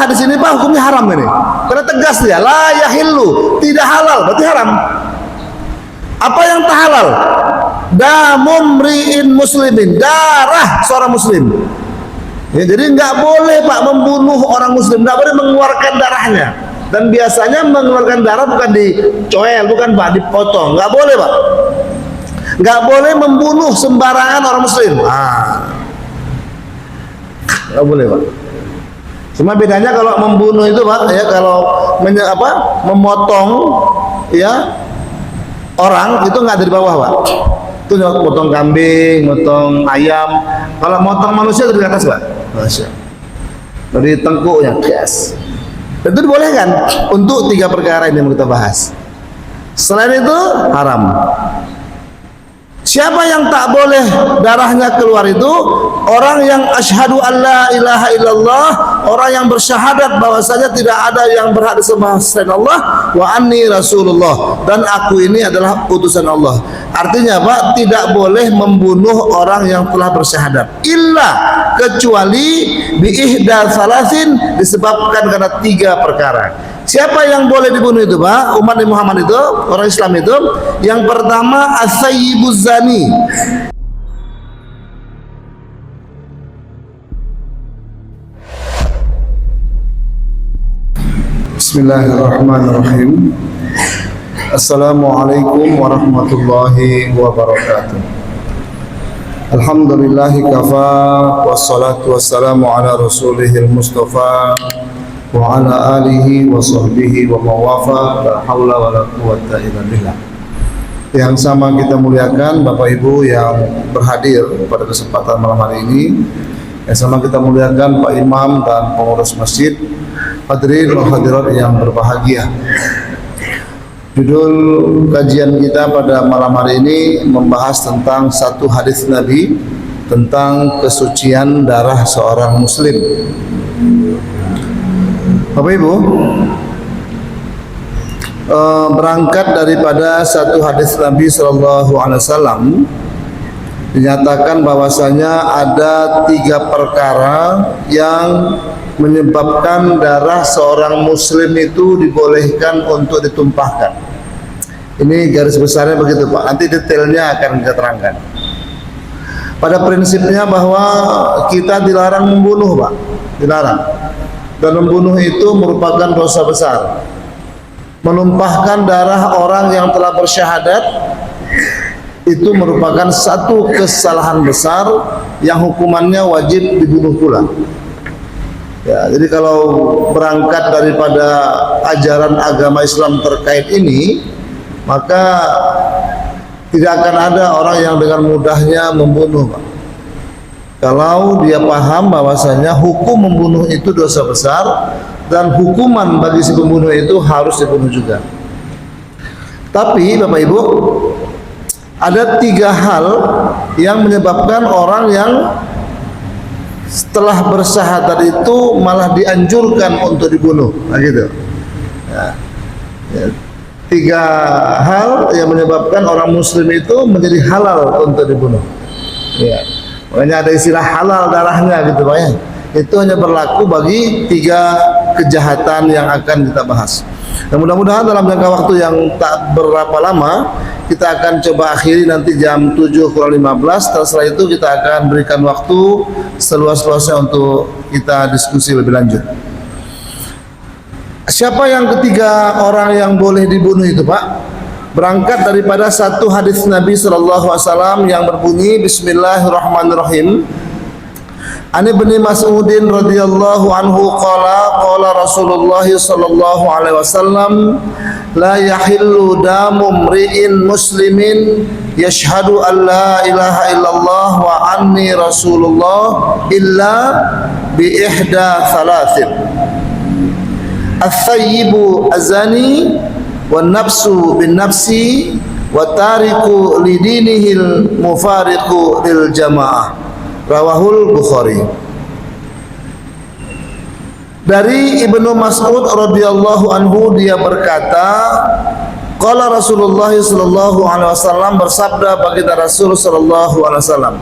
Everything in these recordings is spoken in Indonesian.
hadis ini Pak hukumnya haram ini. Karena tegas dia, la yahillu, tidak halal, berarti haram. Apa yang tak halal? Damumri'in muslimin, darah seorang muslim. Ya, jadi nggak boleh Pak membunuh orang muslim, nggak boleh mengeluarkan darahnya. Dan biasanya mengeluarkan darah bukan dicoel, bukan Pak, dipotong. Nggak boleh Pak. Nggak boleh membunuh sembarangan orang muslim. Nggak boleh Pak. Cuma bedanya kalau membunuh itu Pak, ya kalau memotong ya orang itu nggak dari bawah Pak. Itu motong kambing, motong ayam. Kalau motong manusia dari atas Pak. Masya. Dari tengkuknya, yes. Itu dibolehkan untuk 3 perkara ini yang kita bahas. Selain itu haram. Siapa yang tak boleh darahnya keluar itu orang yang asyhadu alla ilaha illallah, orang yang bersyahadat bahwasanya tidak ada yang berhak disembah selain Allah, wa anni rasulullah, dan aku ini adalah utusan Allah. Artinya Pak, tidak boleh membunuh orang yang telah bersyahadat illa kecuali bi ihda salasin, disebabkan karena 3 perkara. Siapa yang boleh dibunuh itu Pak? Umat Muhammad itu, orang Islam itu, yang pertama as-sayyibuz zani. Bismillahirrahmanirrahim. Assalamualaikum warahmatullahi wabarakatuh. Alhamdulillahi kafa, wassalatu wassalamu ala rasulihil mustafa wa ala alihi wa sahbihi wa mawafa, la hawla wa la quwwata illa billah. Yang sama kita muliakan Bapak Ibu yang berhadir pada kesempatan malam hari ini. Yang sama kita muliakan Pak Imam dan pengurus masjid, hadirin wa hadirat yang berbahagia. Judul kajian kita pada malam hari ini membahas tentang satu hadis Nabi tentang kesucian darah seorang muslim. Bapak Ibu, berangkat daripada satu hadis Nabi Sallallahu Alaihi Wasallam dinyatakan bahwasanya ada 3 perkara yang menyebabkan darah seorang muslim itu dibolehkan untuk ditumpahkan. Ini garis besarnya begitu Pak, nanti detailnya akan kita terangkan. Pada prinsipnya bahwa kita dilarang membunuh Pak, dilarang. Dan membunuh itu merupakan dosa besar. Menumpahkan darah orang yang telah bersyahadat itu merupakan satu kesalahan besar yang hukumannya wajib dibunuh pula. Ya, jadi kalau berangkat daripada ajaran agama Islam terkait ini, maka tidak akan ada orang yang dengan mudahnya membunuh Pak. Kalau dia paham bahwasanya hukum membunuh itu dosa besar dan hukuman bagi si pembunuh itu harus dibunuh juga. Tapi Bapak Ibu, ada 3 hal yang menyebabkan orang yang setelah bersyahadat itu malah dianjurkan untuk dibunuh. Nah gitu. Ya. 3 hal yang menyebabkan orang muslim itu menjadi halal untuk dibunuh. Ya. Makanya ada istilah halal darahnya gitu Pak ya. Itu hanya berlaku bagi 3 kejahatan yang akan kita bahas. Dan mudah-mudahan dalam jangka waktu yang tak berapa lama kita akan coba akhiri nanti jam 7:15. Setelah itu kita akan berikan waktu seluas-luasnya untuk kita diskusi lebih lanjut. Siapa yang ketiga orang yang boleh dibunuh itu Pak? Berangkat daripada satu hadis Nabi Sallallahu Alaihi Wasallam yang berbunyi Bismillahirrahmanirrahim. An Ibnu Mas'udin radhiyallahu anhu qala Rasulullah sallallahu alaihi wasallam la yahillu damu mri'in muslimin yashhadu an la ilaha illallah wa anni rasulullah illa bi ihda thalathin as-sayyibu azani wan nafsu bin nafsi wa tariku lidinihil mufariqu lil jamaah. Rawahul Bukhari. Dari Ibnu Mas'ud radhiyallahu anhu dia berkata, qala Rasulullah sallallahu alaihi wasallam, bersabda baginda Rasul sallallahu alaihi wasallam.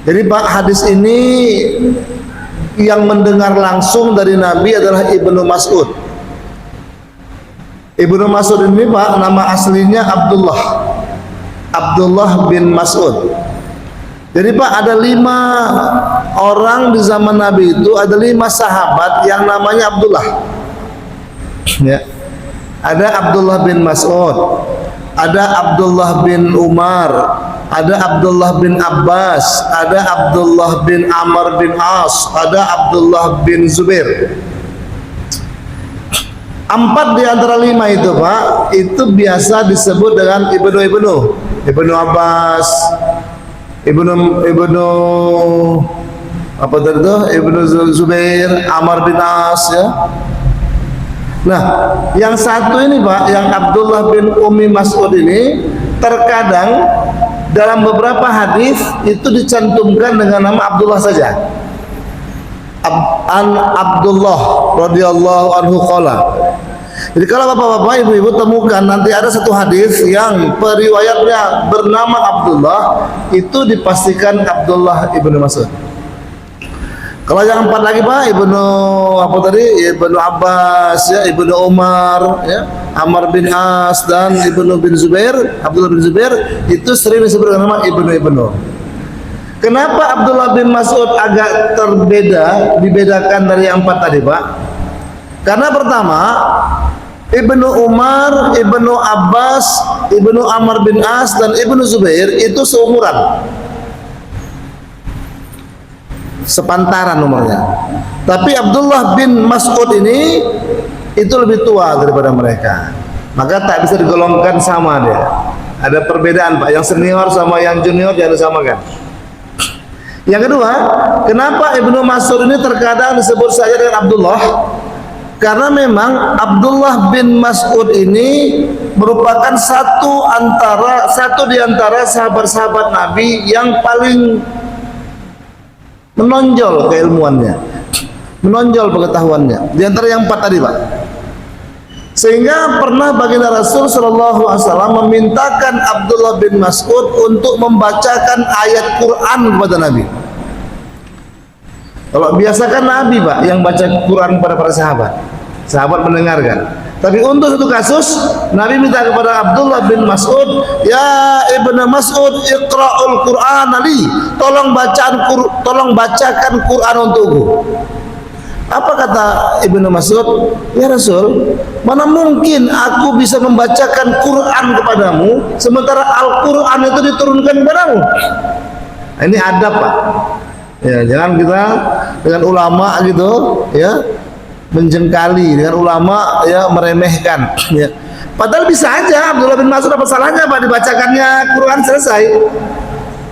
Jadi Pak, hadis ini yang mendengar langsung dari Nabi adalah Ibnu Mas'ud. Ibnu Mas'ud ini Pak, nama aslinya Abdullah bin Mas'ud. Jadi Pak, ada 5 orang di zaman Nabi itu, ada 5 sahabat yang namanya Abdullah. Ya. Ada Abdullah bin Mas'ud, ada Abdullah bin Umar, ada Abdullah bin Abbas, ada Abdullah bin Amr bin As, ada Abdullah bin Zubair. 4 di antara 5 itu Pak, itu biasa disebut dengan Ibnu Abbas, Ibnu apa tadi itu? Ibnu Zubair, Amr bin As ya. Nah, yang satu ini Pak, yang Abdullah bin Ummi Mas'ud ini terkadang dalam beberapa hadis itu dicantumkan dengan nama Abdullah saja. Abdullah radhiyallahu anhu qala. Jadi kalau bapak-bapak, ibu-ibu temukan nanti ada satu hadis yang periwayatnya bernama Abdullah, itu dipastikan Abdullah ibnu Mas'ud. Kalau yang 4 lagi Pak, Ibnu Abbas ya, Ibnu Umar ya, Amr bin As dan Ibnu bin Zubair, Abdullah bin Zubair, itu sering disebut dengan nama Ibnu. Kenapa Abdullah bin Mas'ud agak dibedakan dari yang 4 tadi Pak? Karena pertama, Ibnu Umar, Ibnu Abbas, Ibnu Amr bin As dan Ibnu Zubair itu seumuran, sepantaran umurnya. Tapi Abdullah bin Mas'ud ini itu lebih tua daripada mereka, maka tak bisa digolongkan sama dia. Ada perbedaan Pak, yang senior sama yang junior jangan disamakan. Yang kedua, kenapa Ibnu Mas'ud ini terkadang disebut saja dengan Abdullah? Karena memang Abdullah bin Mas'ud ini merupakan satu di antara sahabat-sahabat Nabi yang paling menonjol keilmuannya, menonjol pengetahuannya di antara yang 4 tadi Pak. Sehingga pernah baginda Rasul sallallahu alaihi wasallam memintakan Abdullah bin Mas'ud untuk membacakan ayat Quran kepada Nabi. Kalau biasakan Nabi Pak yang baca Quran kepada para sahabat mendengarkan. Tapi untuk satu kasus Nabi minta kepada Abdullah bin Mas'ud, ya Ibnu Mas'ud, iqra'ul Qur'an li, tolong bacakan Quran untukku. Apa kata Ibnu Mas'ud? Ya Rasul, mana mungkin aku bisa membacakan Quran kepadamu sementara Al-Quran itu diturunkan kepadamu. Ini adab Pak. Ya, jangan kita dengan ulama gitu ya, menjengkali, dengan ulama ya meremehkan ya. Padahal bisa aja Abdullah bin Mas'ud, apa salahnya Pak dibacakannya Quran selesai.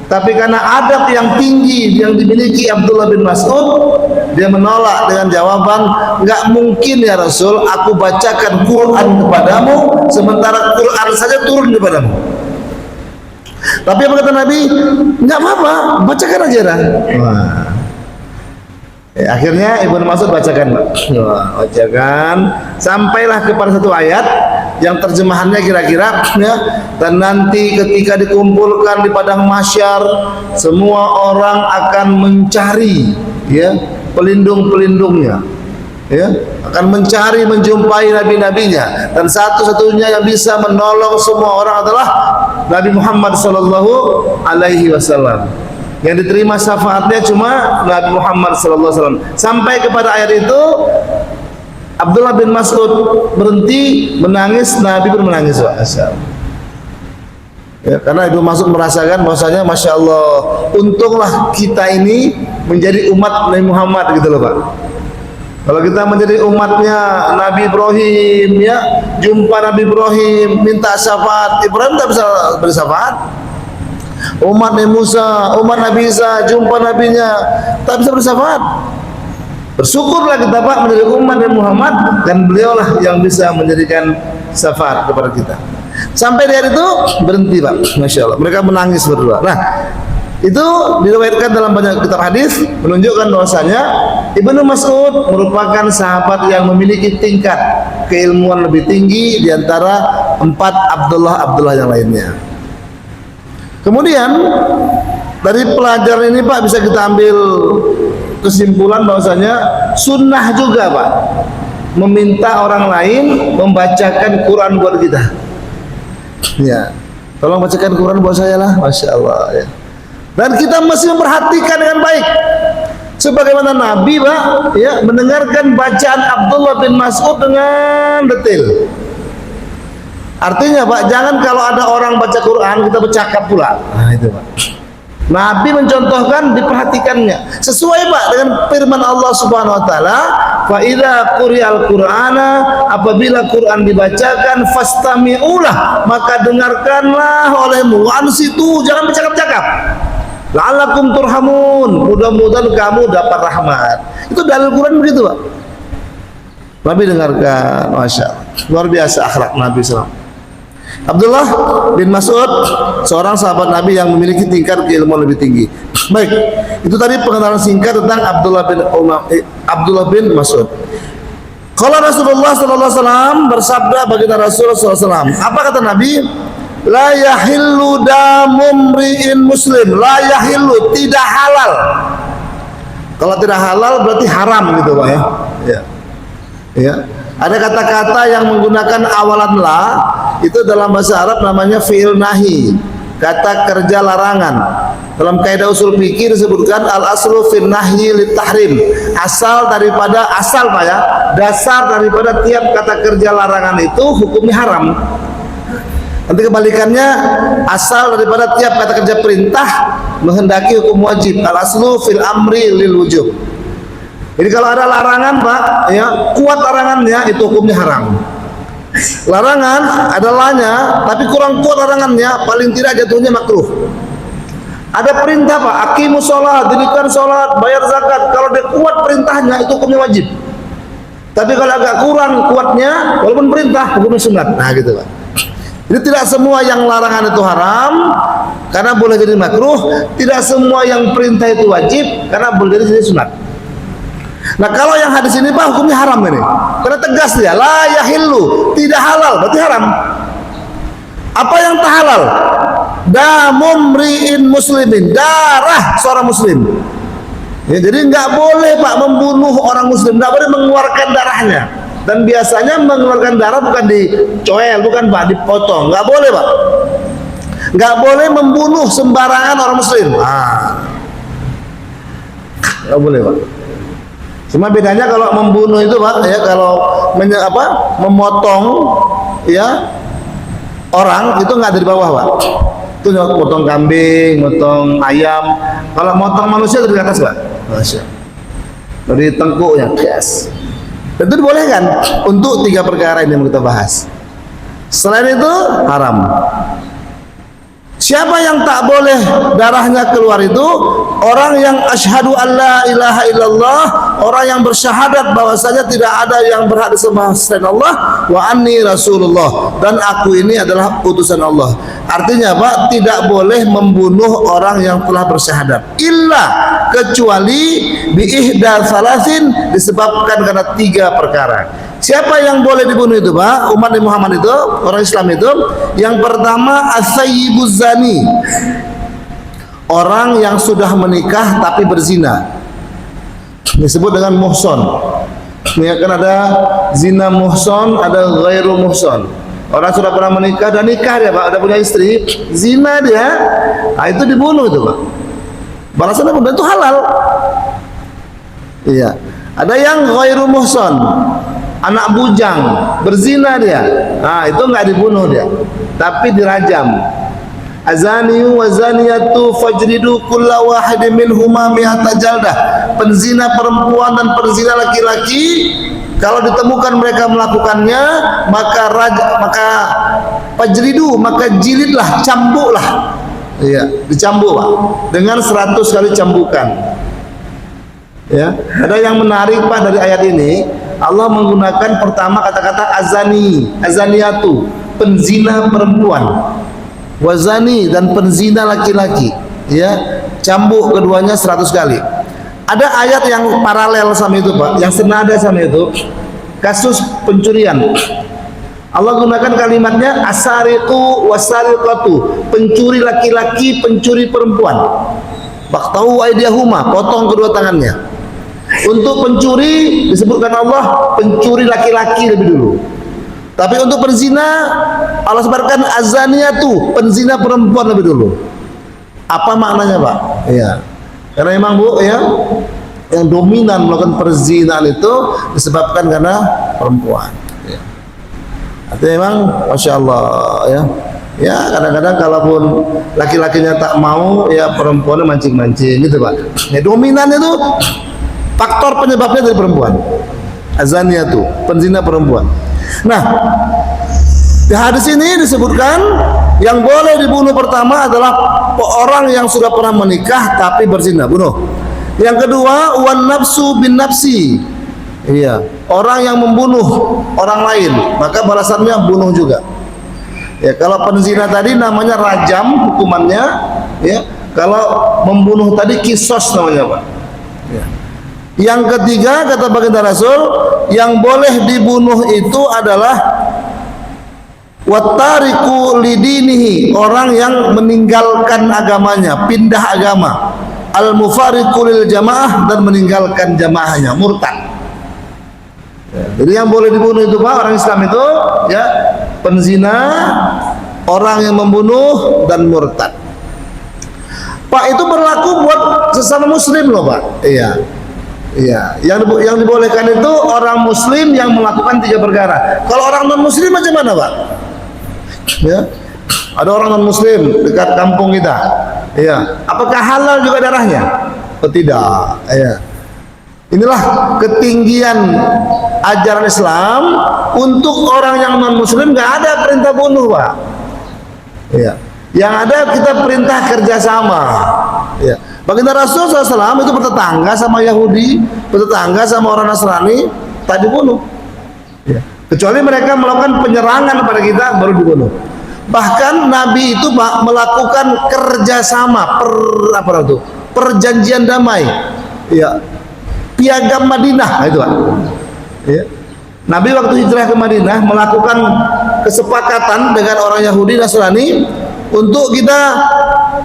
Tapi karena adab yang tinggi yang dimiliki Abdullah bin Mas'ud, dia menolak dengan jawaban, enggak mungkin ya Rasul aku bacakan Quran kepadamu sementara Quran saja turun kepadamu. Tapi apa kata Nabi? Enggak apa-apa, bacakan aja dah. Akhirnya Ibnu Mas'ud bacakan, bacakan sampailah kepada satu ayat yang terjemahannya kira-kira ya, dan nanti ketika dikumpulkan di padang mahsyar semua orang akan mencari ya pelindung-pelindungnya ya, akan mencari menjumpai nabi-nabinya, dan satu-satunya yang bisa menolong semua orang adalah Nabi Muhammad sallallahu alaihi wasallam. Yang diterima syafaatnya cuma Nabi Muhammad sallallahu alaihi wasallam. Sampai kepada ayat itu Abdullah bin Mas'ud berhenti menangis, Nabi pun menangis. Ya, karena Ibnu Mas'ud merasakan bahwasanya Masya Allah, untunglah kita ini menjadi umat Nabi Muhammad gitu loh Pak. Kalau kita menjadi umatnya Nabi Ibrahim ya, jumpa Nabi Ibrahim minta syafaat, Ibrahim tak bisa bersyafaat. Umat Nabi Musa, umat Nabi Isa jumpa nabinya tak bisa bersyafaat. Bersyukurlah kita Pak menjadi umat Nabi Muhammad, dan beliaulah yang bisa menjadikan syafaat kepada kita. Sampai di hari itu berhenti Pak, Masya Allah, mereka menangis berdua. Nah itu diriwayatkan dalam banyak kitab hadis menunjukkan bahwasanya Ibnu Mas'ud merupakan sahabat yang memiliki tingkat keilmuan lebih tinggi di antara 4 Abdullah yang lainnya. Kemudian dari pelajaran ini Pak bisa kita ambil kesimpulan bahwasanya sunnah juga Pak meminta orang lain membacakan Quran buat kita. Ya, tolong bacakan Quran buat saya lah, masya Allah. Ya. Dan kita mesti memperhatikan dengan baik. Sebagaimana Nabi Pak, ya, mendengarkan bacaan Abdullah bin Mas'ud dengan detail. Artinya Pak, jangan kalau ada orang baca Quran kita bercakap pula. Nah itu Pak. Nabi mencontohkan, diperhatikannya sesuai Pak dengan firman Allah Subhanahu wa taala, fa idza quri'al qur'ana, apabila Quran dibacakan fastami'ulah, maka dengarkanlah olehmu, ansitu, jangan bercakap-cakap. La'allakum turhamun, mudah-mudahan kamu dapat rahmat. Itu dalil Quran begitu Pak. Nabi dengarkan, masya Allah, luar biasa akhlak Nabi SAW. Abdullah bin Mas'ud, seorang sahabat Nabi yang memiliki tingkat keilmuan lebih tinggi. Baik, itu tadi pengenalan singkat tentang Abdullah bin Mas'ud. Kalau Rasulullah SAW bersabda, baginda Rasulullah SAW, apa kata Nabi? La yahillu damumri'in muslim. La yahillu, tidak halal. Kalau tidak halal berarti haram gitu Pak ya. Ya. Ya. Ada kata-kata yang menggunakan awalan la, itu dalam bahasa Arab namanya fi'il nahi, kata kerja larangan. Dalam kaidah usul fikih disebutkan al aslu fin nahyi lit tahrim. Asal Pak ya, dasar daripada tiap kata kerja larangan itu hukumnya haram. Nanti kebalikannya, asal daripada tiap kata kerja perintah menghendaki hukum wajib. Al aslu fil amri lil wujub. Jadi kalau ada larangan Pak, ya kuat larangannya itu hukumnya haram. Larangan adalahnya, tapi kurang kuat larangannya, paling tidak jatuhnya makruh. Ada perintah Pak, aqimus sholat, dirikan sholat, bayar zakat. Kalau dia kuat perintahnya itu hukumnya wajib. Tapi kalau agak kurang kuatnya, walaupun perintah hukumnya sunat. Nah gitu Pak. Jadi tidak semua yang larangan itu haram karena boleh jadi makruh. Tidak semua yang perintah itu wajib karena boleh jadi sunat. Nah kalau yang hadis ini Pak hukumnya haram ini, karena tegas dia, la yahillu, tidak halal, berarti haram. Apa yang tak halal? Damumri'in muslimin, darah seorang muslim. Ya, jadi nggak boleh Pak membunuh orang muslim, nggak boleh mengeluarkan darahnya. Dan biasanya mengeluarkan darah bukan dicoel, bukan Pak, dipotong, nggak boleh Pak. Nggak boleh membunuh sembarangan orang muslim. Nggak boleh Pak. Cuma bedanya kalau membunuh itu Pak ya, kalau memotong ya orang itu nggak dari bawah Pak. Itu motong kambing, motong ayam. Kalau motong manusia dari atas Pak. Masya. Dari tengkuknya, yes. Itu dibolehkan untuk 3 perkara ini yang kita bahas. Selain itu haram. Siapa yang tak boleh darahnya keluar itu? Orang yang asyhadu alla ilaha illallah, orang yang bersyahadat bahwasanya tidak ada yang berhak disembah selain Allah, wa anni rasulullah, dan aku ini adalah utusan Allah. Artinya Pak, tidak boleh membunuh orang yang telah bersyahadat, illa kecuali bi ihda salasin, disebabkan karena 3 perkara. Siapa yang boleh dibunuh itu Pak? Umat Muhammad itu, orang Islam itu, yang pertama as-sayyibuz zani, orang yang sudah menikah tapi berzina, disebut dengan muhson. Ya kan ada zina muhson, ada ghairu muhson. Orang sudah pernah menikah dan nikah dia Pak, ada punya istri, zina dia, nah itu dibunuh itu Pak. Balasannya pun itu halal. Iya. Ada yang ghairu muhson, anak bujang, berzina dia, nah itu nggak dibunuh dia, tapi dirajam. Azaniyu wa zaniyatu fajridu kulla wahidin minhuma mi'ata jaldah. Penzina perempuan dan penzina laki-laki, kalau ditemukan mereka melakukannya, maka fajridu, maka jilidlah, cambuklah. Iya, dicambuk Pak, dengan 100 kali cambukan. Ya, ada yang menarik Pak dari ayat ini. Allah menggunakan pertama kata-kata azani, azaniatu, penzina perempuan, wazani, dan penzina laki-laki. Ya, cambuk keduanya 100 kali. Ada ayat yang paralel sama itu Pak, yang senada sama itu, kasus pencurian. Allah gunakan kalimatnya asariqu wasariqatu, pencuri laki-laki, pencuri perempuan. Baqtau aydiyahuma, potong kedua tangannya. Untuk pencuri disebutkan Allah pencuri laki-laki lebih dulu. Tapi untuk penzina Allah sebutkan azaniyatu, penzina perempuan lebih dulu. Apa maknanya, Pak? Iya. Karena memang Bu ya, yang dominan melakukan perzinahan itu disebabkan karena perempuan. Ya. Artinya memang Masya Allah ya. Ya kadang-kadang kalaupun laki-lakinya tak mau ya perempuannya mancing-mancing gitu Pak. Ya dominan itu faktor penyebabnya dari perempuan. Azaniyatu, penzina perempuan. Nah, di hadis ini disebutkan yang boleh dibunuh pertama adalah orang yang sudah pernah menikah tapi berzina, bunuh. Yang kedua, wan nafsu bin nafsi. Iya, orang yang membunuh orang lain, maka balasannya bunuh juga. Ya, kalau penzina tadi namanya rajam hukumannya, ya. Kalau membunuh tadi kisos namanya, Pak. Ya. Yang ketiga kata baginda Rasul, yang boleh dibunuh itu adalah wattariku lidinihi, orang yang meninggalkan agamanya, pindah agama, al-mufariqu lil jamaah, dan meninggalkan jamaahnya, murtad. Ya, jadi yang boleh dibunuh itu Pak, orang Islam itu ya penzina, orang yang membunuh, dan murtad. Pak, itu berlaku buat sesama muslim loh Pak. Iya. Iya, yang dibolehkan itu orang muslim yang melakukan 3 perkara. Kalau orang non muslim macam mana Pak? Ya, ada orang non muslim dekat kampung kita. Iya, apakah halal juga darahnya? Oh, tidak. Iya. Inilah ketinggian ajaran Islam. Untuk orang yang non muslim nggak ada perintah bunuh Pak. Iya. Yang ada kita perintah kerjasama. Iya. Baginda Rasul SAW itu bertetangga sama Yahudi, bertetangga sama orang Nasrani, tak dibunuh. Ya. Kecuali mereka melakukan penyerangan pada kita, baru dibunuh. Bahkan Nabi itu melakukan kerjasama, perjanjian damai, ya, piagam Madinah, itu Pak. Ya. Nabi waktu hijrah ke Madinah melakukan kesepakatan dengan orang Yahudi Nasrani untuk kita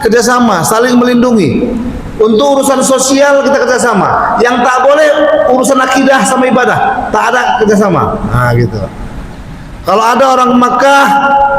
kerjasama, saling melindungi. Untuk urusan sosial kita kerjasama. Yang tak boleh urusan akidah sama ibadah, tak ada kerjasama. Nah gitu. Kalau ada orang Makkah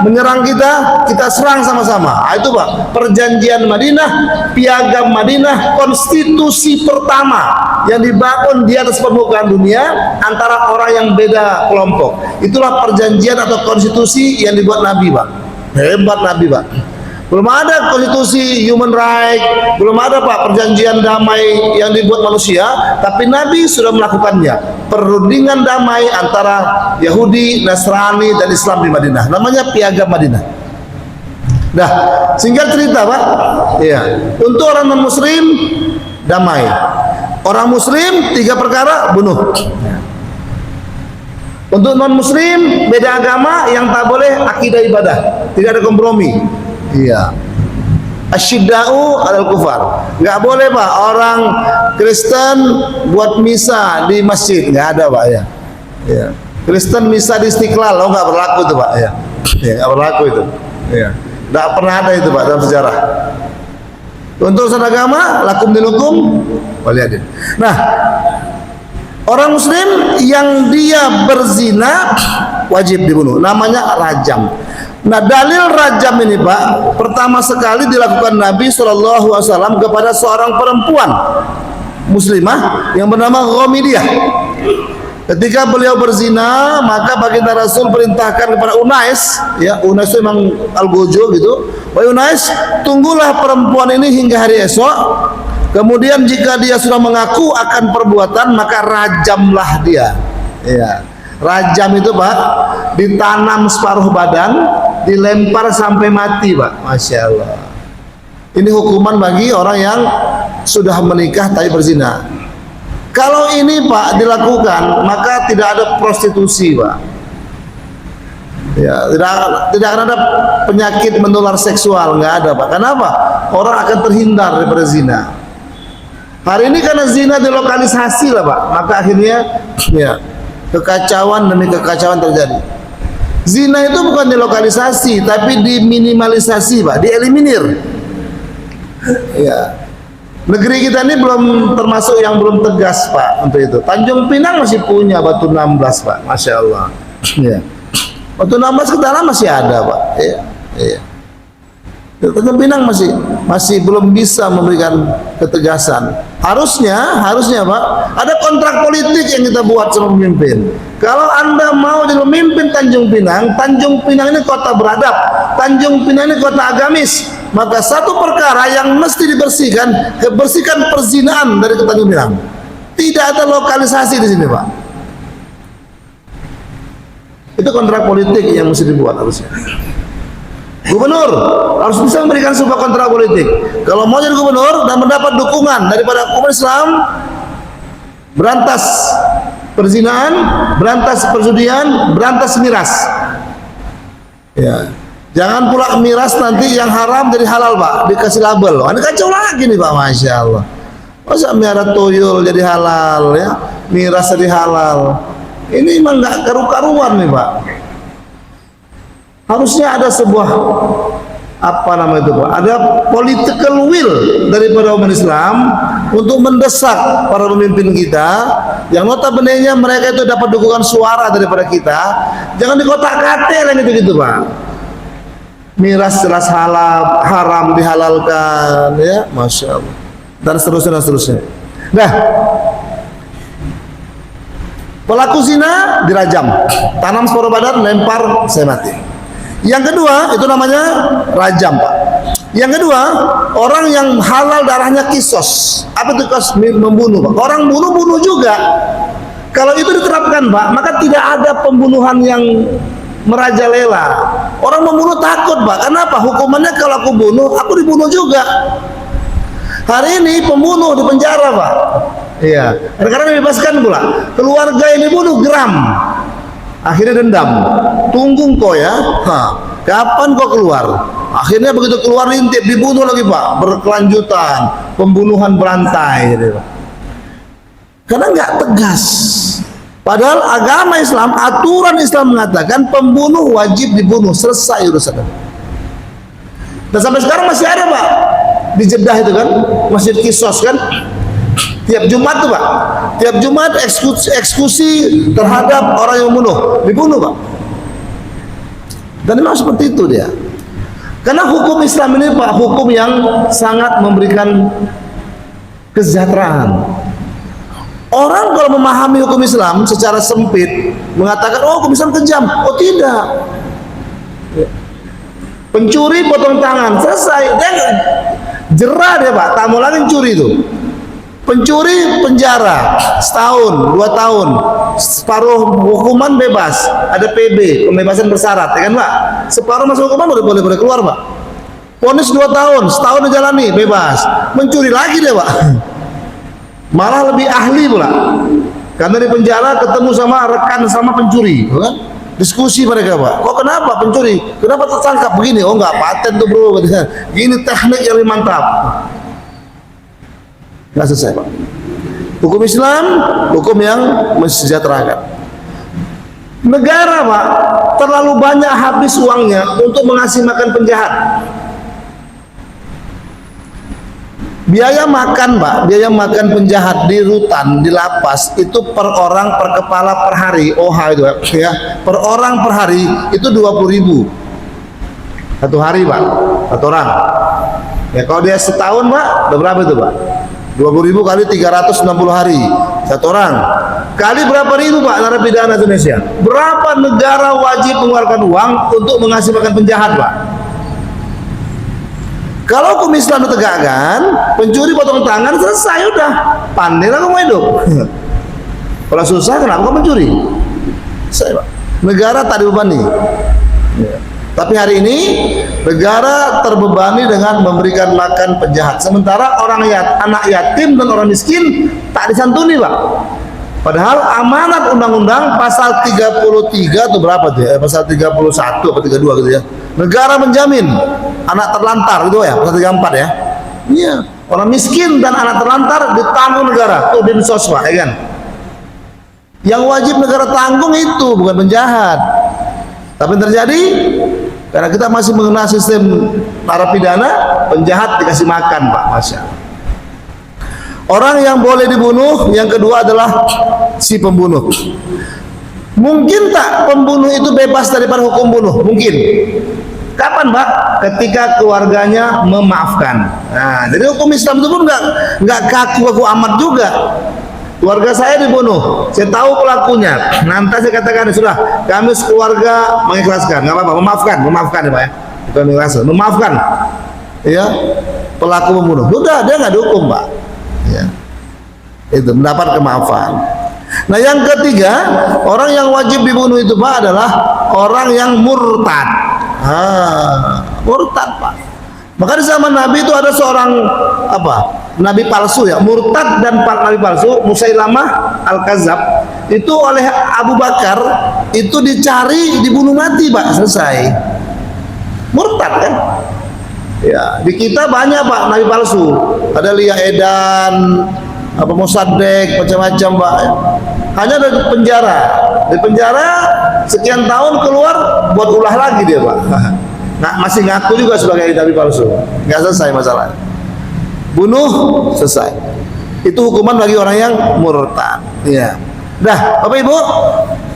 menyerang kita, kita serang sama-sama. Nah, itu Pak, perjanjian Madinah, piagam Madinah, konstitusi pertama yang dibangun di atas permukaan dunia antara orang yang beda kelompok. Itulah perjanjian atau konstitusi yang dibuat Nabi Pak. Hebat Nabi Pak. Belum ada konstitusi human right, belum ada Pak perjanjian damai yang dibuat manusia, tapi Nabi sudah melakukannya. Perundingan damai antara Yahudi, Nasrani, dan Islam di Madinah. Namanya Piagam Madinah. Dah, singkat cerita Pak. Iya. Untuk orang non muslim damai. Orang muslim 3 perkara bunuh. Untuk non muslim beda agama yang tak boleh akidah ibadah, tidak ada kompromi. Iya. Asyidda'u alal kufar. Enggak boleh Pak orang Kristen buat misa di masjid, enggak ada Pak ya. Iya. Kristen misa di Istiqlal, oh enggak berlaku itu Pak ya. Ya, enggak berlaku itu. Iya. Enggak pernah ada itu Pak dalam sejarah. Untuk urusan agama, lakum dinukum waliyadin. Nah, orang muslim yang dia berzina wajib dibunuh, namanya rajam. Nah, dalil rajam ini Pak, pertama sekali dilakukan Nabi SAW kepada seorang perempuan muslimah yang bernama Ghamidiyah. Ketika beliau berzina, maka baginda Rasul perintahkan kepada Unais, ya, Unais itu memang algojo gitu. Wahai Unais, tunggulah perempuan ini hingga hari esok. Kemudian jika dia sudah mengaku akan perbuatan, maka rajamlah dia. Ya. Rajam itu Pak, ditanam separuh badan, dilempar sampai mati Pak. Masya Allah. Ini hukuman bagi orang yang sudah menikah tapi berzina. Kalau ini Pak dilakukan, maka tidak ada prostitusi Pak. Ya, tidak akan ada penyakit menular seksual, nggak ada Pak. Kenapa? Orang akan terhindar daripada zina. Hari ini karena zina dilokalisasi lah Pak, maka akhirnya ya kekacauan demi kekacauan terjadi. Zina itu bukan dilokalisasi, tapi diminimalisasi Pak, dieliminir. Ya. Negeri kita ini belum termasuk yang belum tegas Pak untuk itu. Tanjung Pinang masih punya batu 16 Pak, Masya Allah. Ya. Batu 16 ke dalam masih ada Pak. Iya. Iya. Tanjung Pinang masih belum bisa memberikan ketegasan. Harusnya Pak, ada kontrak politik yang kita buat sama pemimpin. Kalau Anda mau jadi pemimpin Tanjung Pinang ini kota beradab, Tanjung Pinang ini kota agamis, maka satu perkara yang mesti dibersihkan, bersihkan perzinahan dari Tanjung Pinang. Tidak ada lokalisasi di sini Pak. Itu kontrak politik yang mesti dibuat harusnya. Gubernur harus bisa memberikan sebuah kontrak politik. Kalau mau jadi gubernur dan mendapat dukungan daripada umat Islam, berantas perzinahan, berantas perjudian, berantas miras. Ya, jangan pula miras nanti yang haram jadi halal Pak, dikasih label. Ini kacau lagi nih Pak, Masya Allah. Masa miara tuyul jadi halal ya, miras jadi halal. Ini memang nggak karu-karuan nih Pak. Harusnya ada sebuah apa nama itu Pak? Ada political will daripada umat Islam untuk mendesak para pemimpin kita yang notabene-nya mereka itu dapat dukungan suara daripada kita. Jangan dikotak-katik gitu Pak. Miras jelas halal, haram dihalalkan ya, Masya Allah. Dan seterusnya. Nah, pelaku zina dirajam, tanam spora badan, lempar, saya mati. Yang kedua itu namanya rajam Pak. Yang kedua, orang yang halal darahnya kisos. Apa itu kisos? Membunuh Pak. Orang bunuh juga. Kalau itu diterapkan Pak, maka tidak ada pembunuhan yang merajalela. Orang membunuh takut Pak. Kenapa? Hukumannya kalau aku bunuh, aku dibunuh juga. Hari ini pembunuh di penjara Pak. Iya. Karena dibebaskan pula. Keluarga yang dibunuh geram. Akhirnya dendam, tunggu kau ya, kapan kau keluar? Akhirnya begitu keluar intip dibunuh lagi Pak, berkelanjutan, pembunuhan berantai, gitu. Karena nggak tegas. Padahal agama Islam, aturan Islam mengatakan pembunuh wajib dibunuh, selesai urusan. Dan sampai sekarang masih ada Pak, di Jeddah itu kan, Masjid Qisas kan. Tiap Jumat tuh Pak, tiap Jumat eksekusi terhadap orang yang dibunuh Pak. Dan memang seperti itu dia. Karena hukum Islam ini Pak, hukum yang sangat memberikan kesejahteraan. Orang kalau memahami hukum Islam secara sempit, mengatakan, oh hukum Islam kejam. Oh tidak. Pencuri potong tangan, selesai. Dia jerah dia Pak, tak mau lagi curi itu. Pencuri penjara setahun, 2 tahun, separuh hukuman bebas, ada PB, pembebasan bersyarat, ya kan Pak? Separuh masa hukuman boleh keluar Pak. Vonis 2 tahun, setahun dijalani, bebas. Mencuri lagi deh Pak. Malah lebih ahli pula. Karena di penjara ketemu sama rekan sama pencuri, kan? Diskusi mereka Pak. Kok kenapa pencuri? Kenapa tertangkap begini? Oh nggak paten tuh bro. Gini teknik yang lebih mantap. Nggak selesai Pak. Hukum Islam, hukum yang mensejahterakan. Negara Pak, terlalu banyak habis uangnya untuk mengasih makan penjahat. Biaya makan Pak, biaya makan penjahat di rutan, di lapas itu per orang per kepala per hari, OH itu ya, per orang per hari itu 20.000 satu hari Pak, satu orang. Ya kalau dia setahun Pak, udah berapa itu Pak? 20.000 kali 360 hari satu orang, kali berapa ribu Pak narapidana Indonesia? Berapa negara wajib mengeluarkan uang untuk mengasih makan penjahat Pak? Kalau hukum Islam ditegakkan, pencuri potong tangan, selesai udah, pandai lah kamu hidup. Kalau susah kenapa kamu mencuri? Saya Pak, negara tak dibebani. Tapi hari ini negara terbebani dengan memberikan makan penjahat. Sementara anak yatim dan orang miskin tak disantuni Pak. Padahal amanat undang-undang pasal 33 atau berapa tuh ya? Pasal 31 atau 32 gitu ya. Negara menjamin anak terlantar gitu ya, pasal 34 ya. Iya, orang miskin dan anak terlantar ditanggung negara. Tuh Dinsos Pak, ya kan? Yang wajib negara tanggung itu bukan penjahat. Tapi yang terjadi karena kita masih mengenal sistem narapidana, penjahat dikasih makan Pak, Masya Allah. Orang yang boleh dibunuh yang kedua adalah si pembunuh. Mungkin tak pembunuh itu bebas daripada hukum bunuh? Mungkin. Kapan, Pak? Ketika keluarganya memaafkan. Nah, jadi hukum Islam itu pun nggak kaku amat juga. Keluarga saya dibunuh, saya tahu pelakunya. Nanti saya katakan sudah, kami sekeluarga mengikhlaskan, nggak apa-apa, memaafkan ya Pak ya. Bukan mengikhlaskan, memaafkan. Ya, pelaku pembunuh. Sudah, dia nggak dihukum Pak. Ya. Itu mendapat kemaafan. Nah yang ketiga, orang yang wajib dibunuh itu Pak adalah orang yang murtad. Murtad Pak. Maka di zaman Nabi itu ada seorang nabi palsu ya, murtad dan nabi palsu, Musailamah Al-Kadzab. Itu oleh Abu Bakar itu dicari, dibunuh mati Pak, selesai. Murtad kan? Ya, di kita banyak Pak nabi palsu. Ada Lia Edan, Mosaddek, macam-macam Pak. Hanya dari penjara. Di penjara sekian tahun keluar buat ulah lagi dia Pak. Nah, masih ngaku juga sebagai nabi palsu. Nggak selesai masalah. Bunuh selesai. Itu hukuman bagi orang yang murtad. Ya. Dah, Bapak Ibu.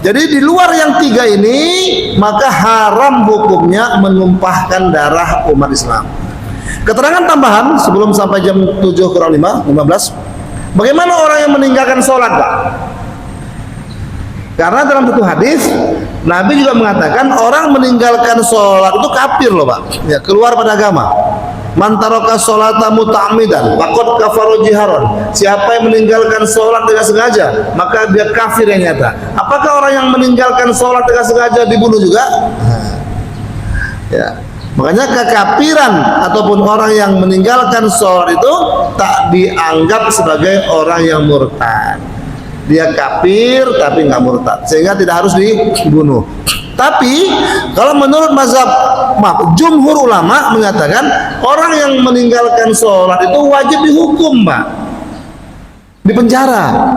Jadi di luar yang tiga ini maka haram hukumnya menumpahkan darah umat Islam. Keterangan tambahan sebelum sampai jam 7:15. Bagaimana orang yang meninggalkan sholat Pak? Karena dalam satu hadis Nabi juga mengatakan orang meninggalkan sholat itu kafir loh Pak. Ya, keluar pada agama. Man taraka sholata muta'ammidan faqad kafara jiharan. Siapa yang meninggalkan sholat dengan sengaja, maka dia kafir yang nyata. Apakah orang yang meninggalkan sholat dengan sengaja dibunuh juga? Ya. Makanya kekafiran ataupun orang yang meninggalkan sholat itu tak dianggap sebagai orang yang murtad. Dia kafir tapi nggak murtad, sehingga tidak harus dibunuh. Tapi kalau menurut mazhab jumhur ulama mengatakan orang yang meninggalkan sholat itu wajib dihukum Pak, dipenjara.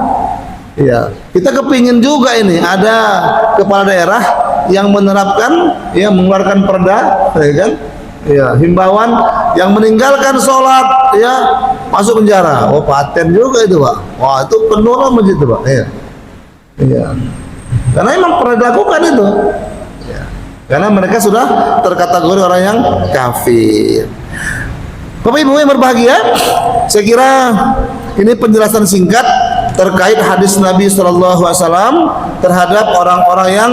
Ya, kita kepingin juga ini ada kepala daerah yang menerapkan, ya, mengeluarkan perda, ya kan? Ya, himbauan yang meninggalkan sholat, ya, masuk penjara. Oh, paten juga itu Pak. Wah, itu penuh lah masjid itu Pak. Iya. Iya. Karena emang pernah dilakukan itu. Ya. Karena mereka sudah terkategori orang yang kafir. Bapak Ibu yang berbahagia, saya kira ini penjelasan singkat terkait hadis Nabi SAW terhadap orang-orang yang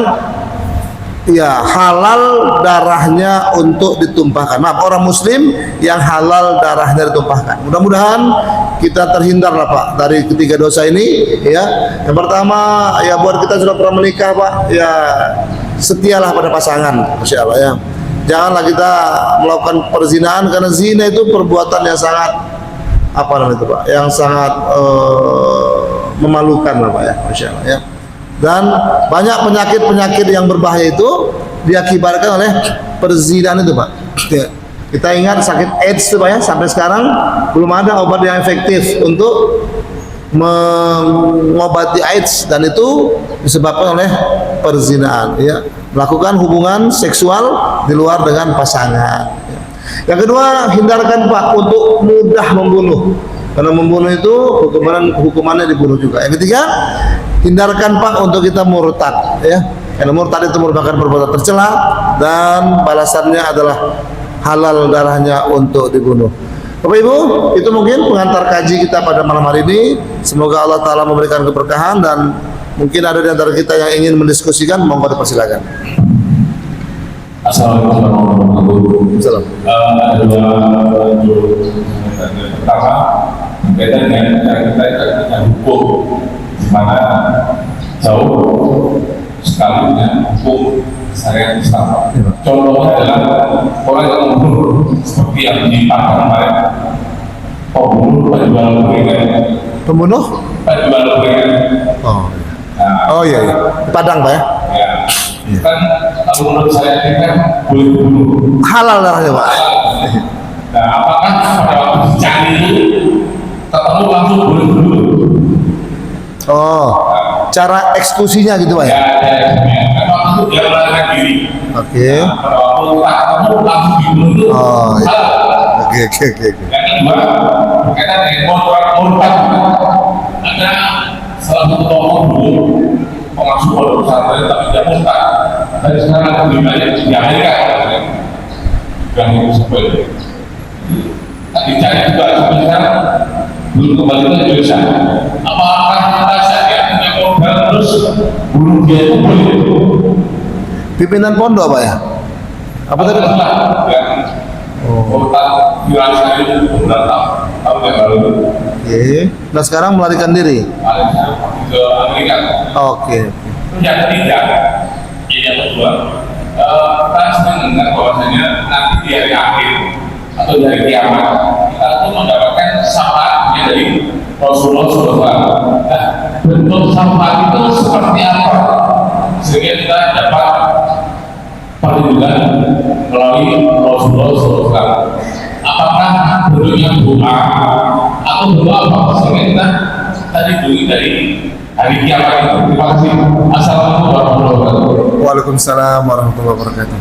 ya halal darahnya untuk ditumpahkan. Maaf, orang muslim yang halal darahnya ditumpahkan. Mudah-mudahan kita terhindar lah Pak dari ketiga dosa ini ya. Yang pertama ya, buat kita sudah pernah menikah Pak, ya setialah pada pasangan, Masya Allah ya. Janganlah kita melakukan perzinahan, karena zina itu perbuatan yang sangat itu Pak, yang sangat memalukan lah Pak ya, Masya Allah ya. Dan banyak penyakit-penyakit yang berbahaya itu diakibatkan oleh perzinahan itu Pak. Ya. Kita ingat sakit AIDS itu Pak ya, sampai sekarang belum ada obat yang efektif untuk mengobati AIDS, dan itu disebabkan oleh perzinahan ya, melakukan hubungan seksual di luar dengan pasangan. Yang kedua, hindarkan Pak untuk mudah membunuh, karena membunuh itu hukumannya dibunuh juga. Yang ketiga, hindarkan Pak untuk kita murtad ya, karena murtad itu merupakan perbuatan tercela dan balasannya adalah halal darahnya untuk dibunuh. Bapak Ibu, itu mungkin pengantar kaji kita pada malam hari ini. Semoga Allah Ta'ala memberikan keberkahan, dan mungkin ada di antara kita yang ingin mendiskusikan, monggo dipersilakan. Assalamualaikum warahmatullahi wabarakatuh. Ada pertama berkaitan dengan kita hukum, di mana jauh sekali dengan hukum syariat Islam. Contohnya adalah orang yang membunuh, seperti yang di Padang kemarin, pembunuh penjual gorengan. Pembunuh? Penjual gorengan. Oh iya, iya. Padang Pak ya? Ya. Kan kalau menurut saya ini kan boleh dibunuh. Halal darahnya Pak. Nah, apakah pada waktu dicari itu ketemu langsung boleh dibunuh? Oh, cara eksekusinya gitu Pak ya? Ya. Memang itu dia melarikan diri. Oke. Nah, pada waktu ketemu langsung dibunuh itu. Oh, iya. Halal. Oke. Yang kedua berkaitan dengan kontrak murtad. Ada salah satu tokoh dulu pengasuh pondok pesantren tapi dia murtad. Tapi sekarang lebih banyak di Amerika yang itu seperti dicari juga sampai sekarang belum kembali ke Indonesia. Apakah kita saja punya program terus bunuh dia itu boleh? Pimpinan pondok Pak ya? Apa tadi? Yang murtad dirasakan itu beberapa tahun yang lalu. Oke. Nah sekarang melarikan diri. Ke Amerika. Oke. Yang ketiga, yang kedua, kita sedang mendengar bahwasanya nanti di hari akhir atau di hari kiamat kita tuh mendapatkan syafaatnya dari Rasulullah SAW. Nah, bentuk syafaat itu seperti apa? Sehingga kita dapat perlindungan melalui Rasulullah SAW. Apakah bentuknya doa atau doa apa? Sehingga kita tadi dulu dari hari kiamat itu. Terima kasih. Assalamualaikum warahmatullahi wabarakatuh. Waalaikumsalam warahmatullahi wabarakatuh.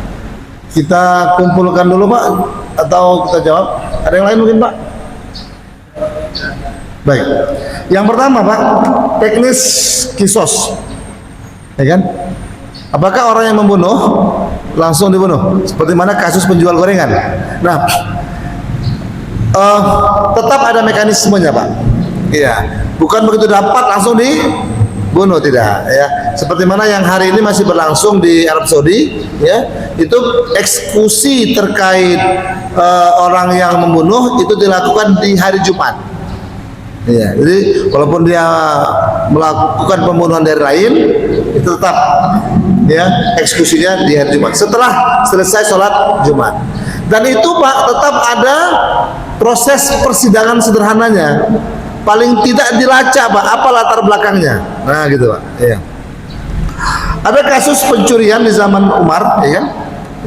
Kita kumpulkan dulu Pak atau kita jawab? Ada yang lain mungkin Pak? Baik. Yang pertama Pak, teknis kisos, ya kan? Apakah orang yang membunuh langsung dibunuh? Seperti mana kasus penjual gorengan? Nah, tetap ada mekanismenya Pak. Iya, bukan begitu dapat langsung dibunuh, tidak ya. Seperti mana yang hari ini masih berlangsung di Arab Saudi, ya, itu eksekusi terkait orang yang membunuh itu dilakukan di hari Jumat. Ya, jadi walaupun dia melakukan pembunuhan dari lain, itu tetap ya eksekusinya di hari Jumat setelah selesai sholat Jumat. Dan itu Pak tetap ada proses persidangan sederhananya. Paling tidak dilacak Pak apa latar belakangnya. Nah gitu Pak. Ya. Ada kasus pencurian di zaman Umar, ya kan?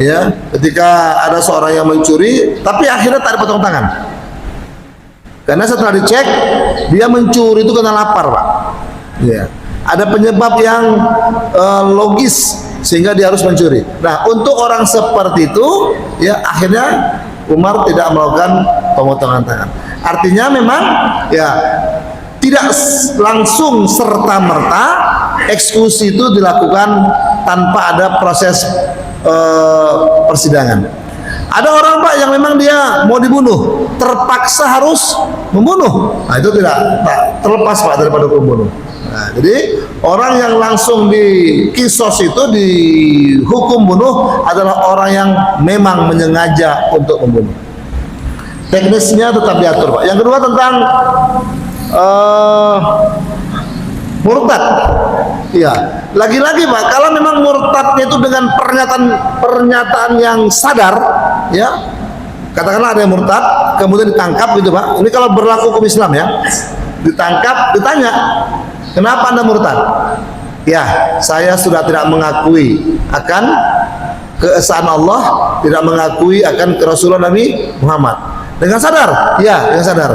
Ya, ketika ada seorang yang mencuri, tapi akhirnya tak dipotong tangan. Karena setelah dicek, dia mencuri itu karena lapar Pak. Ya. Ada penyebab yang logis sehingga dia harus mencuri. Nah, untuk orang seperti itu, ya akhirnya Umar tidak melakukan pemotongan tangan. Artinya memang ya tidak langsung serta-merta eksekusi itu dilakukan tanpa ada proses persidangan. Ada orang Pak yang memang dia mau dibunuh, terpaksa harus membunuh. Nah itu tidak terlepas Pak daripada pembunuh. Nah, jadi orang yang langsung di kisos itu dihukum bunuh adalah orang yang memang menyengaja untuk membunuh. Teknisnya tetap diatur Pak. Yang kedua tentang murtad. Iya, lagi-lagi Pak, kalau memang murtadnya itu dengan pernyataan yang sadar, ya, katakanlah ada yang murtad, kemudian ditangkap gitu Pak. Ini kalau berlaku hukum Islam ya, ditangkap, ditanya, kenapa Anda murtad? Ya, saya sudah tidak mengakui akan keesaan Allah, tidak mengakui akan kerasulan Nabi Muhammad. Dengan sadar? Ya, dengan sadar.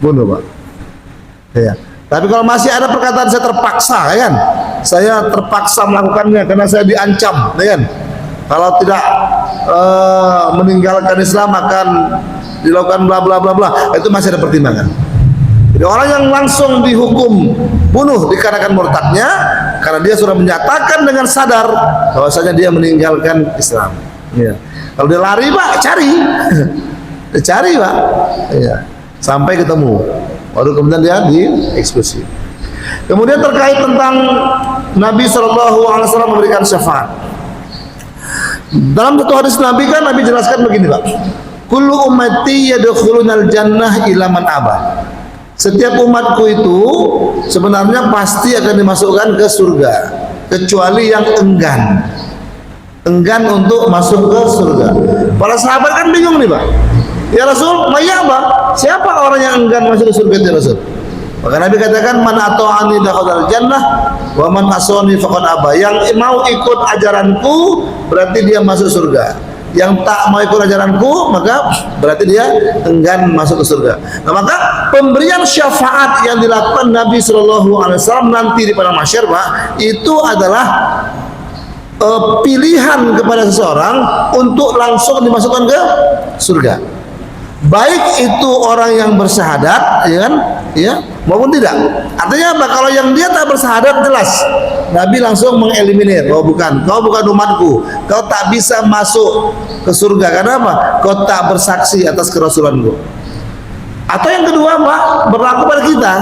Bunuh Pak. Ya. Tapi kalau masih ada perkataan saya terpaksa, ya kan? Saya terpaksa melakukannya karena saya diancam, ya kan? Kalau tidak meninggalkan Islam akan dilakukan bla bla bla bla. Itu masih ada pertimbangan. Jadi orang yang langsung dihukum bunuh dikarenakan murtadnya karena dia sudah menyatakan dengan sadar bahwasanya dia meninggalkan Islam. Ya. Kalau dia lari Pak, cari, cari Pak, ya. Sampai ketemu. Baru kemudian dia dieksekusi. Kemudian terkait tentang Nabi SAW memberikan syafaat. Dalam satu hadis Nabi kan Nabi jelaskan begini Pak. Kullu ummati yadkhulunal jannah illa man aba. Setiap umatku itu sebenarnya pasti akan dimasukkan ke surga kecuali yang enggan untuk masuk ke surga. Para sahabat kan bingung nih Pak. Ya Rasul, maya apa? Siapa orang yang enggan masuk ke surga ya Rasul? Maka Nabi katakan man ata'ani dakhalal jannah wa man asani faqad aba. Yang mau ikut ajaranku berarti dia masuk surga. Yang tak mau ikut ajaranku maka berarti dia enggan masuk ke surga. Nah, maka pemberian syafaat yang dilakukan Nabi SAW nanti di padang mahsyar Pak, itu adalah pilihan kepada seseorang untuk langsung dimasukkan ke surga. baik itu orang yang bersyahadat, ya kan, ya, maupun tidak. Artinya apa? Kalau yang dia tak bersyahadat, jelas Nabi langsung mengeliminir. Oh bukan, kau bukan umatku, kau tak bisa masuk ke surga. Karena apa? Kau tak bersaksi atas kerasulanku. Atau yang kedua Pak, berlaku pada kita,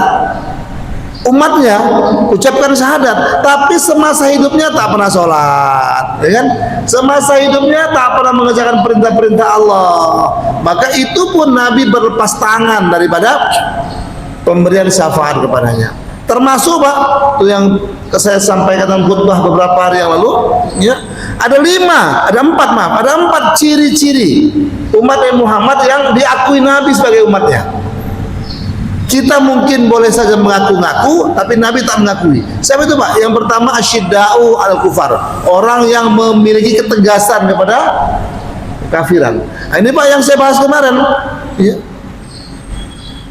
umatnya ucapkan syahadat, tapi semasa hidupnya tak pernah sholat, ya kan? Semasa hidupnya tak pernah mengerjakan perintah-perintah Allah. Maka itu pun Nabi berlepas tangan daripada pemberian syafaat kepadanya. Termasuk Pak, itu yang saya sampaikan dalam khutbah beberapa hari yang lalu, ya, ada 4 ciri-ciri umat Muhammad yang diakui Nabi sebagai umatnya. Kita mungkin boleh saja mengaku-ngaku, tapi Nabi tak mengakui. Siapa itu Pak? Yang pertama asyidda'u al-kufar, orang yang memiliki ketegasan kepada kafiran. Nah, ini Pak yang saya bahas kemarin, ya.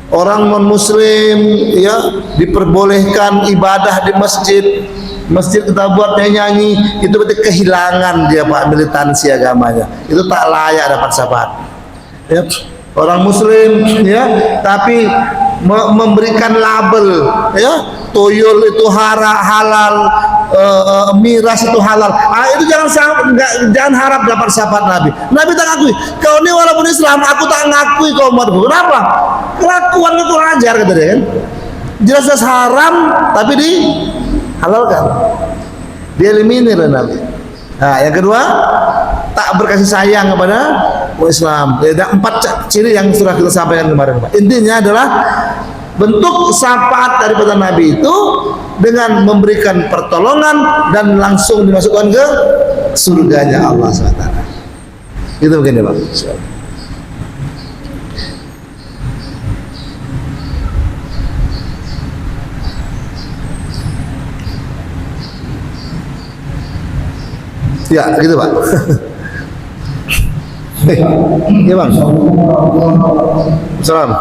Orang non muslim, ya, diperbolehkan ibadah di masjid. Masjid kita buat nyanyi, itu berarti kehilangan dia Pak militansi agamanya. Itu tak layak dapat syafaat. Ya. Orang muslim, ya, tapi memberikan label, ya, tuyul itu halal, miras itu halal. Itu jangan harap dapat syafaat Nabi. Nabi tak ngakui. Kau ini walaupun Islam, aku tak ngakui kau umatku. Kenapa? Kelakuan itu kurang ajar, kata dia kan. Jelas-jelas haram, tapi dihalalkan, dieliminir oleh Nabi. Nah, yang kedua, tak berkasih sayang kepada Islam. Ada 4 ciri yang sudah kita sampaikan kemarin, Pak. Intinya adalah bentuk syafaat daripada Nabi itu dengan memberikan pertolongan dan langsung dimasukkan ke surganya Allah SWT. Itu begini Pak. Ya, gitu Pak. Ya Bang. Salam.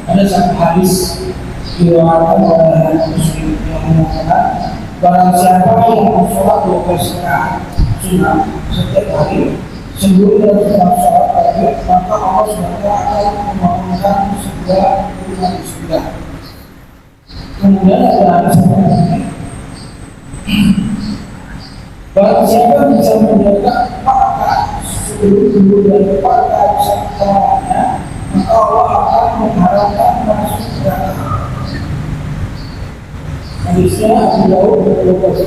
Ada satu hadis diriwayatkan oleh Muslim yang mengatakan, barang siapa yang sholat 12 rakaat sunnah setiap hari sebelum dan setelah sholat wajib, maka Allah SWT akan membangunkan sebuah rumah di surga. Kemudian ada hadis yang barang siapa bisa menjaga 4 rakaat sebelum dan 4 rakaat setelahnya, maka Allah akan mengharapkan masuk neraka. Hadisnya Abu Daud 21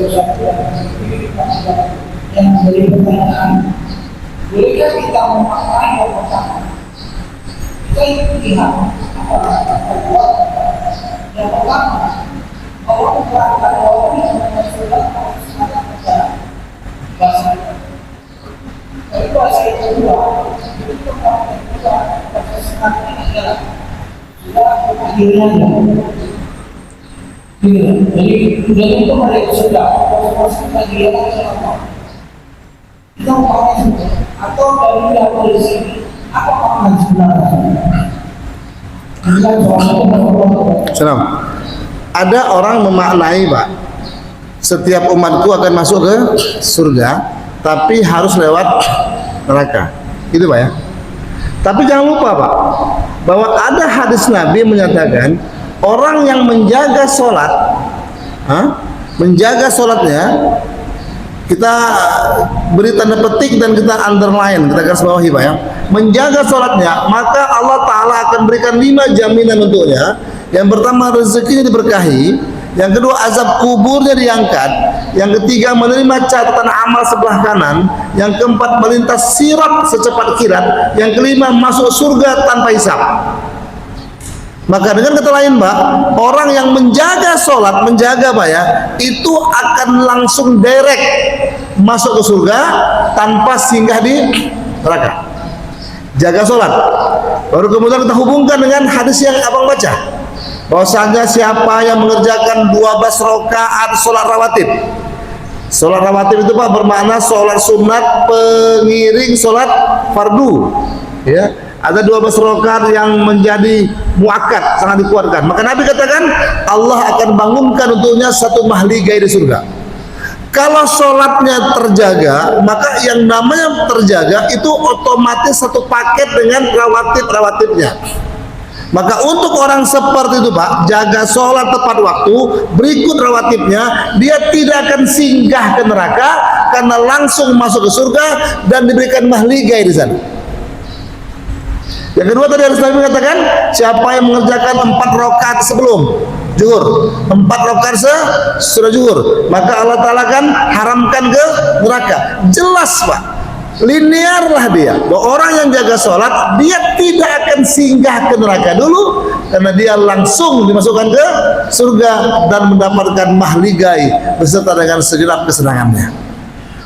yang menjadi pertanyaan, bolehkah kita memaknai yang pertama? Kita lihat apa yang pertama, Allah mengatakan bahwa ini adalah surat Al-Fatihah bahasa. Tapi bahasa yang kedua, itu bahasa kedua, bahasa sekarang adalah sudah akhirnya. Jadi itu mereka sudah bahasa bagian apa? Kita mau juga atau dari yang di sini apa makna sebenarnya? Salam. Ada orang memaknai Pak, setiap umatku akan masuk ke surga, tapi harus lewat neraka. Itu Pak ya. Tapi jangan lupa Pak, bahwa ada hadis Nabi menyatakan orang yang menjaga sholat, menjaga sholatnya, kita beri tanda petik dan kita underline, kita garis bawahi Pak ya. Menjaga sholatnya, maka Allah Ta'ala akan berikan 5 jaminan untuknya. Yang pertama, rezekinya diberkahi. Yang kedua, azab kuburnya diangkat. Yang ketiga, menerima catatan amal sebelah kanan. Yang keempat, melintas sirat secepat kilat. Yang kelima, masuk surga tanpa hisab. Maka dengan kata lain Pak, orang yang menjaga sholat, menjaga Pak ya, itu akan langsung direct masuk ke surga tanpa singgah di neraka. Jaga sholat. Baru kemudian kita hubungkan dengan hadis yang abang baca, bahwasanya siapa yang mengerjakan 12 rakaat sholat rawatib. Sholat rawatib itu Pak bermakna sholat sunat pengiring sholat fardu, ya. Ada 12 rakaat yang menjadi muakkad, sangat dikuatkan. Maka Nabi katakan Allah akan bangunkan untuknya satu mahligai di surga. Kalau sholatnya terjaga, maka yang namanya terjaga itu otomatis satu paket dengan rawatib-rawatibnya. Maka untuk orang seperti itu Pak, jaga sholat tepat waktu, berikut rawatibnya, dia tidak akan singgah ke neraka karena langsung masuk ke surga dan diberikan mahligai di sana. Yang kedua tadi Rasulullah mengatakan, siapa yang mengerjakan 4 rakaat sebelum zuhur, 4 rakaat sesudah zuhur, maka Allah Ta'ala akan haramkan ke neraka. Jelas Pak, linear lah dia, bahwa orang yang jaga sholat dia tidak akan singgah ke neraka dulu, karena dia langsung dimasukkan ke surga dan mendapatkan mahligai beserta dengan segenap kesenangannya.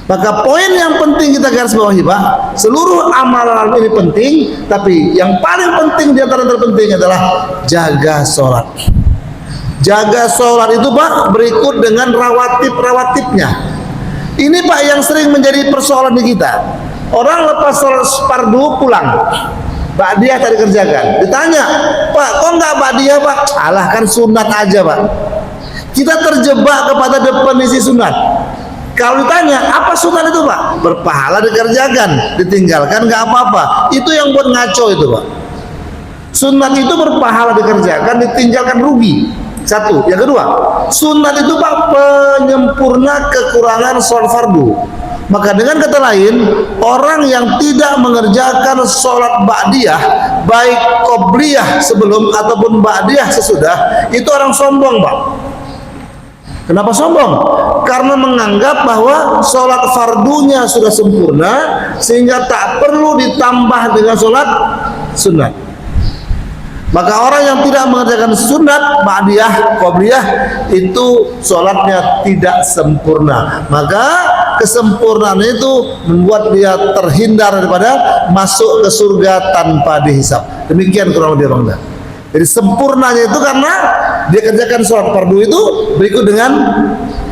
Maka poin yang penting kita garis bawahi Pak, seluruh amalan ini penting, tapi yang paling penting di antara yang terpenting adalah jaga sholat. Jaga sholat itu Pak berikut dengan rawatib-rawatibnya. Ini Pak yang sering menjadi persoalan di kita. Orang lepas sholat fardu pulang, ba'diyah tadi kerjakan. Ditanya, Pak kok nggak ba'diyah Pak? Alah kan sunat aja Pak. Kita terjebak kepada definisi sunat. Kalau ditanya apa sunat itu Pak? Berpahala dikerjakan, ditinggalkan nggak apa-apa. Itu yang buat ngaco itu Pak. Sunat itu berpahala dikerjakan, ditinggalkan rugi. Satu. Yang kedua, sunat itu Pak penyempurna kekurangan sholat fardu. Maka dengan kata lain, orang yang tidak mengerjakan sholat ba'diyah, baik qobliyah sebelum ataupun ba'diyah sesudah, itu orang sombong Pak. Kenapa sombong? Karena menganggap bahwa sholat fardunya sudah sempurna sehingga tak perlu ditambah dengan sholat sunat. Maka orang yang tidak mengerjakan sunat, ba'diyah, qobliyah, itu sholatnya tidak sempurna. Maka kesempurnaan itu membuat dia terhindar daripada masuk ke surga tanpa dihisab. Demikian kurang lebih Bang. Jadi sempurnanya itu karena dia kerjakan sholat fardu itu berikut dengan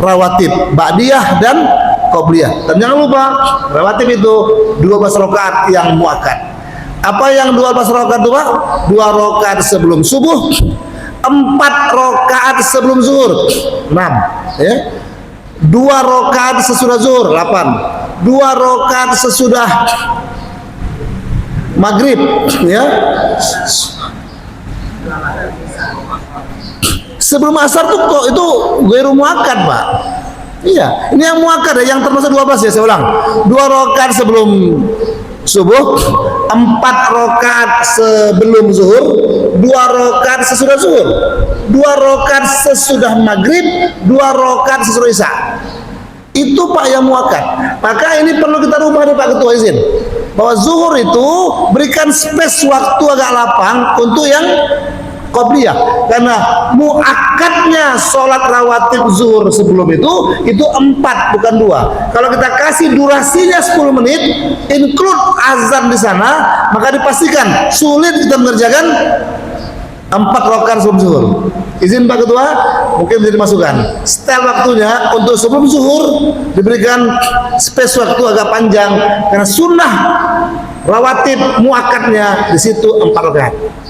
rawatib, ba'diyah dan qobliyah. Dan jangan lupa rawatib itu 12 rakaat yang muakkad. Apa yang 12 rakaat itu Pak? 2 rakaat sebelum subuh, 4 rakaat sebelum zuhur, 6 ya. 2 rakaat sesudah zuhur, 8. 2 rakaat sesudah maghrib ya. Sebelum asar tuh kok itu ghairu muakkad Pak. Iya, ini yang muakkad ya, yang termasuk 12 ya, saya ulang. 2 rakaat sebelum subuh, 4 rakaat sebelum zuhur, 2 rakaat sesudah zuhur, 2 rakaat sesudah maghrib, 2 rakaat sesudah isya. Itu Pak yang muakkad. Maka ini perlu kita rubah nih Pak Ketua, izin, bahwa zuhur itu berikan space waktu agak lapang untuk yang qobliyah, karena muakkadnya sholat rawatib zuhur sebelum itu 4 bukan 2. Kalau kita kasih durasinya 10 menit include azan di sana, maka dipastikan sulit kita mengerjakan 4 rakaat sebelum zuhur. Izin Pak Ketua, mungkin jadi masukan setel waktunya untuk sebelum zuhur diberikan space waktu agak panjang, karena sunnah rawatib muakkadnya di situ 4 rakaat.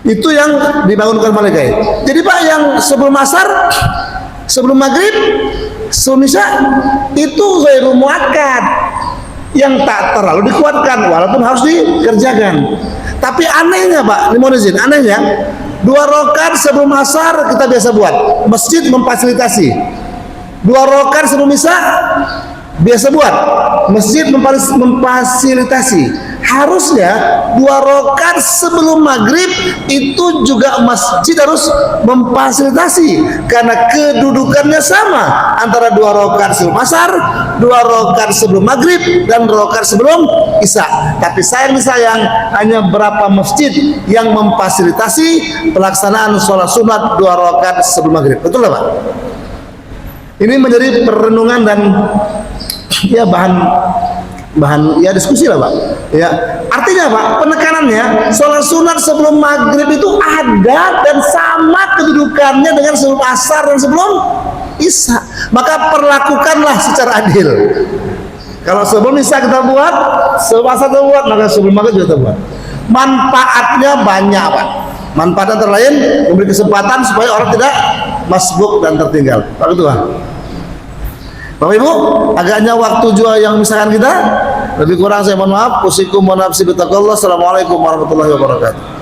Itu yang dibangunkan malaikat. Jadi Pak yang sebelum asar, sebelum maghrib, sebelum isya itu ghairu muakkad, yang tak terlalu dikuatkan walaupun harus dikerjakan. Tapi anehnya Pak, mohon izin, anehnya 2 rakaat sebelum asar kita biasa buat, masjid memfasilitasi. 2 rakaat sebelum isya biasa buat, masjid memfasilitasi. Harusnya 2 rakaat sebelum maghrib itu juga masjid harus memfasilitasi, karena kedudukannya sama antara 2 rakaat sebelum asar, 2 rakaat sebelum maghrib, dan 2 rakaat sebelum isya. Tapi sayang hanya berapa masjid yang memfasilitasi pelaksanaan sholat sunat 2 rakaat sebelum maghrib. Betul Pak? Ini menjadi perenungan dan ya bahan ya diskusi lah Pak ya. Artinya Pak, penekanannya sholat sunat sebelum maghrib itu ada dan sama kedudukannya dengan sebelum asar dan sebelum isya. Maka perlakukanlah secara adil. Kalau sebelum isya kita buat, sebelum asar kita buat, maka sebelum maghrib kita buat. Manfaatnya banyak Pak. Manfaat antara lain memberi kesempatan supaya orang tidak masbuk dan tertinggal. Pak Ketua. Bapak Ibu, agaknya waktu juga yang misalkan kita. Lebih kurang saya mohon maaf. Usikum wa nafsi bittaqwallah. Assalamualaikum warahmatullahi wabarakatuh.